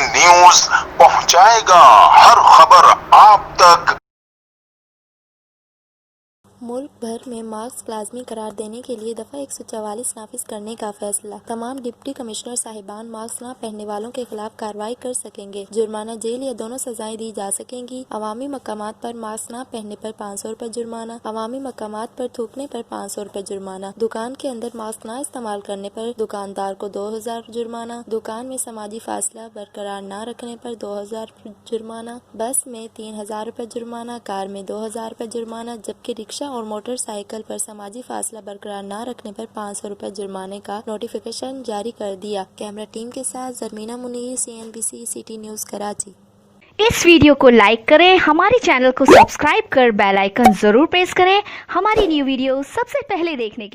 News पहुंचाएगा हर खबर आप तक। मुल्क भर में मास्क लाजमी करार देने के लिए दफ़ा 144 नाफिज करने का फैसला। तमाम डिप्टी कमिश्नर साहिबान मास्क न पहनने वालों के खिलाफ कार्रवाई कर सकेंगे। जुर्माना, जेल या दोनों सजाएं दी जा सकेंगी। अवामी मकामात पर मास्क न पहनने पर 500 रुपए जुर्माना। अवामी मकामात पर थूकने पर 500 रुपए जुर्माना। दुकान के अंदर मास्क न इस्तेमाल करने पर दुकानदार को 2000 जुर्माना। दुकान में समाजी फासला बरकरार न रखने पर 2000 जुर्माना। बस में 3000 रुपए जुर्माना। कार में 2000 रुपए जुर्माना। जबकि रिक्शा और मोटरसाइकिल पर समाजी फासला बरकरार न रखने पर 500 रुपए जुर्माने का नोटिफिकेशन जारी कर दिया। कैमरा टीम के साथ Zarmina Munir, CNBC city news Karachi. इस वीडियो को लाइक करें, हमारे चैनल को सब्सक्राइब कर बेल आइकन जरूर प्रेस करें हमारी न्यू वीडियो सबसे पहले देखने के लिए।